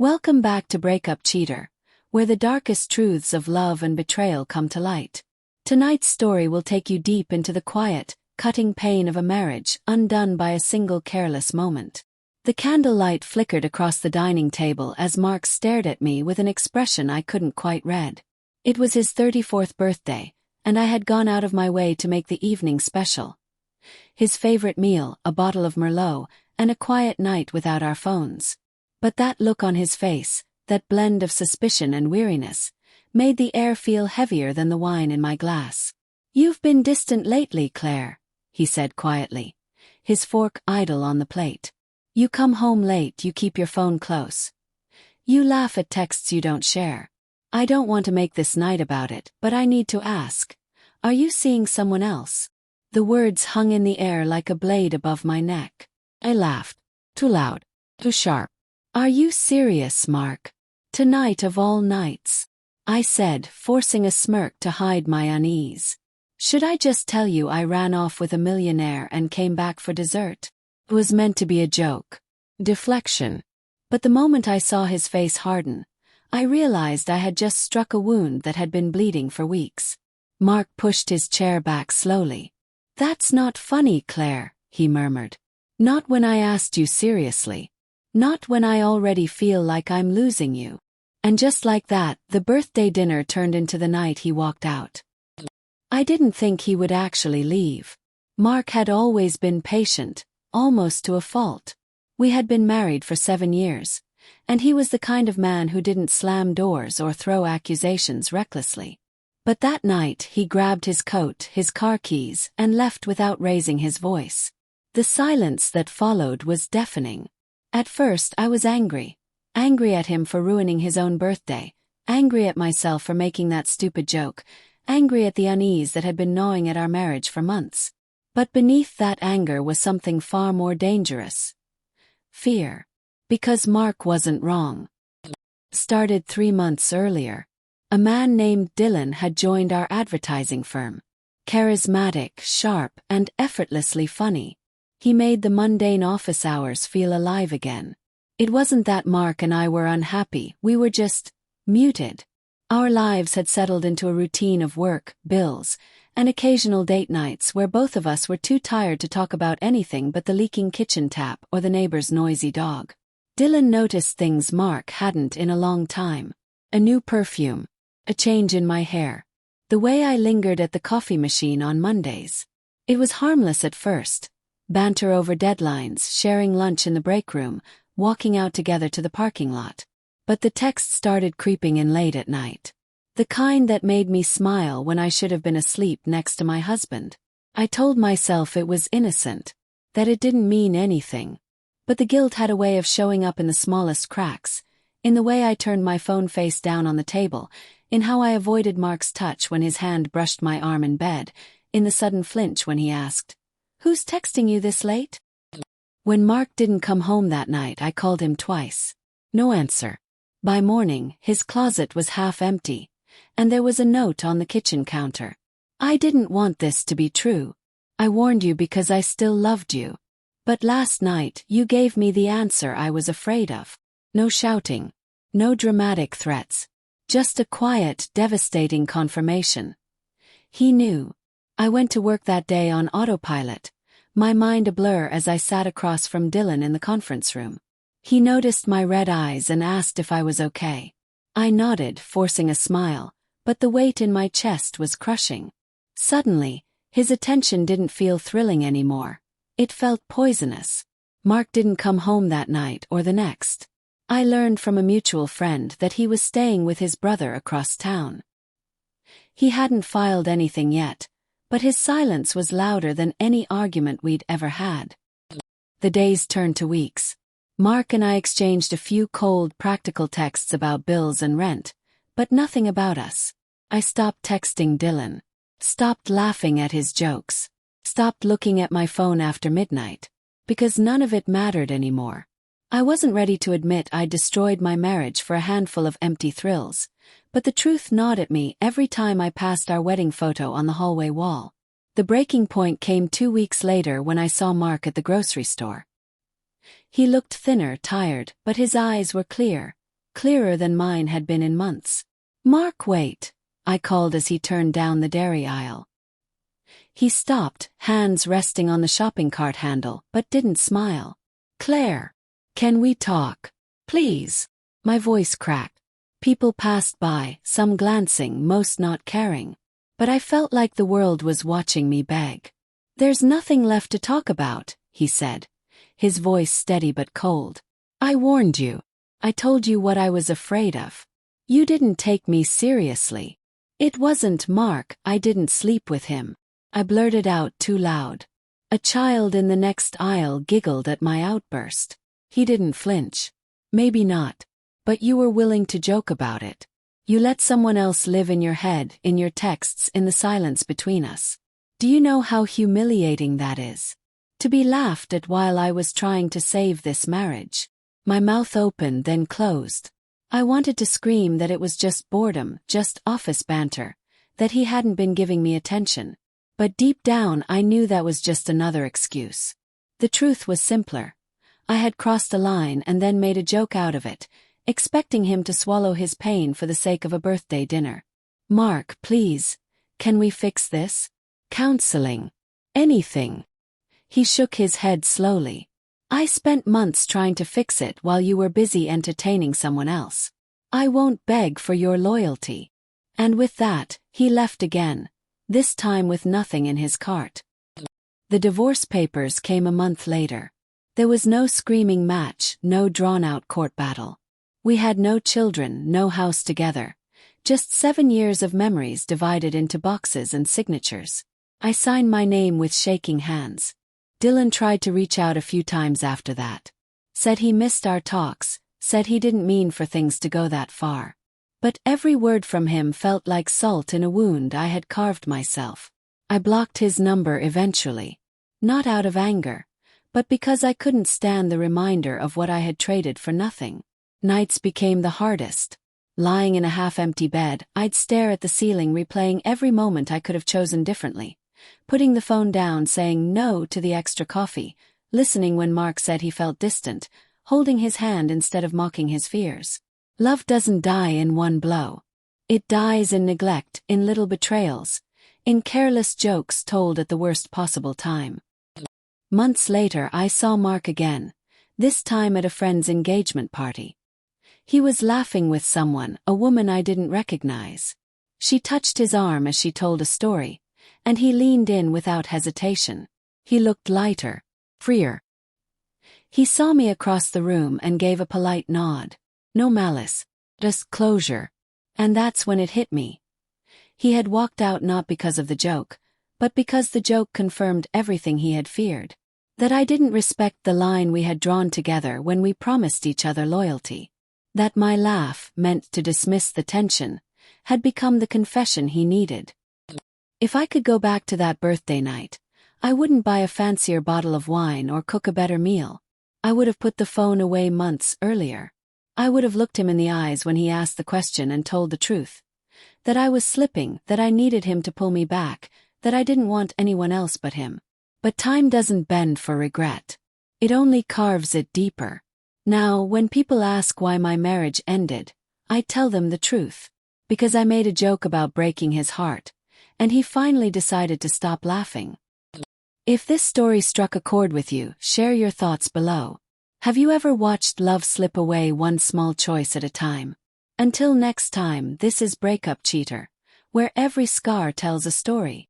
Welcome back to Breakup Cheater, where the darkest truths of love and betrayal come to light. Tonight's story will take you deep into the quiet, cutting pain of a marriage undone by a single careless moment. The candlelight flickered across the dining table as Mark stared at me with an expression I couldn't quite read. It was his 34th birthday, and I had gone out of my way to make the evening special. His favorite meal, a bottle of Merlot, and a quiet night without our phones. But that look on his face, that blend of suspicion and weariness, made the air feel heavier than the wine in my glass. "You've been distant lately, Claire," he said quietly, his fork idle on the plate. "You come home late, you keep your phone close. You laugh at texts you don't share. I don't want to make this night about it, but I need to ask, are you seeing someone else?" The words hung in the air like a blade above my neck. I laughed. Too loud. Too sharp. "Are you serious, Mark? Tonight of all nights?" I said, forcing a smirk to hide my unease. "Should I just tell you I ran off with a millionaire and came back for dessert?" It was meant to be a joke. Deflection. But the moment I saw his face harden, I realized I had just struck a wound that had been bleeding for weeks. Mark pushed his chair back slowly. "That's not funny, Claire," he murmured. "Not when I asked you seriously. Not when I already feel like I'm losing you." And just like that, the birthday dinner turned into the night he walked out. I didn't think he would actually leave. Mark had always been patient, almost to a fault. We had been married for 7 years, and he was the kind of man who didn't slam doors or throw accusations recklessly. But that night he grabbed his coat, his car keys, and left without raising his voice. The silence that followed was deafening. At first I was angry. Angry at him for ruining his own birthday, angry at myself for making that stupid joke, angry at the unease that had been gnawing at our marriage for months. But beneath that anger was something far more dangerous. Fear. Because Mark wasn't wrong. Started 3 months earlier. A man named Dylan had joined our advertising firm. Charismatic, sharp, and effortlessly funny. He made the mundane office hours feel alive again. It wasn't that Mark and I were unhappy, we were just muted. Our lives had settled into a routine of work, bills, and occasional date nights where both of us were too tired to talk about anything but the leaking kitchen tap or the neighbor's noisy dog. Dylan noticed things Mark hadn't in a long time. A new perfume. A change in my hair. The way I lingered at the coffee machine on Mondays. It was harmless at first. Banter over deadlines, sharing lunch in the break room, walking out together to the parking lot. But the texts started creeping in late at night. The kind that made me smile when I should have been asleep next to my husband. I told myself it was innocent, that it didn't mean anything. But the guilt had a way of showing up in the smallest cracks, in the way I turned my phone face down on the table, in how I avoided Mark's touch when his hand brushed my arm in bed, in the sudden flinch when he asked, "Who's texting you this late?" When Mark didn't come home that night, I called him twice. No answer. By morning, his closet was half empty, and there was a note on the kitchen counter. "I didn't want this to be true. I warned you because I still loved you. But last night, you gave me the answer I was afraid of." No shouting. No dramatic threats. Just a quiet, devastating confirmation. He knew. I went to work that day on autopilot, my mind a blur as I sat across from Dylan in the conference room. He noticed my red eyes and asked if I was okay. I nodded, forcing a smile, but the weight in my chest was crushing. Suddenly, his attention didn't feel thrilling anymore. It felt poisonous. Mark didn't come home that night or the next. I learned from a mutual friend that he was staying with his brother across town. He hadn't filed anything yet, but his silence was louder than any argument we'd ever had. The days turned to weeks. Mark and I exchanged a few cold, practical texts about bills and rent, but nothing about us. I stopped texting Dylan. Stopped laughing at his jokes. Stopped looking at my phone after midnight. Because none of it mattered anymore. I wasn't ready to admit I'd destroyed my marriage for a handful of empty thrills, but the truth gnawed at me every time I passed our wedding photo on the hallway wall. The breaking point came 2 weeks later when I saw Mark at the grocery store. He looked thinner, tired, but his eyes were clear, clearer than mine had been in months. "Mark, wait," I called as he turned down the dairy aisle. He stopped, hands resting on the shopping cart handle, but didn't smile. "Claire, can we talk? Please?" My voice cracked. People passed by, some glancing, most not caring. But I felt like the world was watching me beg. "There's nothing left to talk about," he said, his voice steady but cold. "I warned you. I told you what I was afraid of. You didn't take me seriously." "It wasn't Mark, I didn't sleep with him," I blurted out too loud. A child in the next aisle giggled at my outburst. He didn't flinch. "Maybe not. But you were willing to joke about it. You let someone else live in your head, in your texts, in the silence between us. Do you know how humiliating that is? To be laughed at while I was trying to save this marriage." My mouth opened, then closed. I wanted to scream that it was just boredom, just office banter, that he hadn't been giving me attention. But deep down I knew that was just another excuse. The truth was simpler. I had crossed a line and then made a joke out of it, expecting him to swallow his pain for the sake of a birthday dinner. "Mark, please, can we fix this? Counseling. Anything." He shook his head slowly. "I spent months trying to fix it while you were busy entertaining someone else. I won't beg for your loyalty." And with that, he left again, this time with nothing in his cart. The divorce papers came a month later. There was no screaming match, no drawn-out court battle. We had no children, no house together. Just 7 years of memories divided into boxes and signatures. I signed my name with shaking hands. Dylan tried to reach out a few times after that. Said he missed our talks, said he didn't mean for things to go that far. But every word from him felt like salt in a wound I had carved myself. I blocked his number eventually. Not out of anger, but because I couldn't stand the reminder of what I had traded for nothing. Nights became the hardest. Lying in a half-empty bed, I'd stare at the ceiling, replaying every moment I could have chosen differently. Putting the phone down, saying no to the extra coffee, listening when Mark said he felt distant, holding his hand instead of mocking his fears. Love doesn't die in one blow. It dies in neglect, in little betrayals, in careless jokes told at the worst possible time. Months later I saw Mark again, this time at a friend's engagement party. He was laughing with someone, a woman I didn't recognize. She touched his arm as she told a story, and he leaned in without hesitation. He looked lighter, freer. He saw me across the room and gave a polite nod. No malice, just closure. And that's when it hit me. He had walked out not because of the joke, but because the joke confirmed everything he had feared. That I didn't respect the line we had drawn together when we promised each other loyalty. That my laugh, meant to dismiss the tension, had become the confession he needed. If I could go back to that birthday night, I wouldn't buy a fancier bottle of wine or cook a better meal. I would have put the phone away months earlier. I would have looked him in the eyes when he asked the question and told the truth. That I was slipping, that I needed him to pull me back, that I didn't want anyone else but him. But time doesn't bend for regret. It only carves it deeper. Now, when people ask why my marriage ended, I tell them the truth. Because I made a joke about breaking his heart, and he finally decided to stop laughing. If this story struck a chord with you, share your thoughts below. Have you ever watched love slip away one small choice at a time? Until next time, this is Breakup Cheater, where every scar tells a story.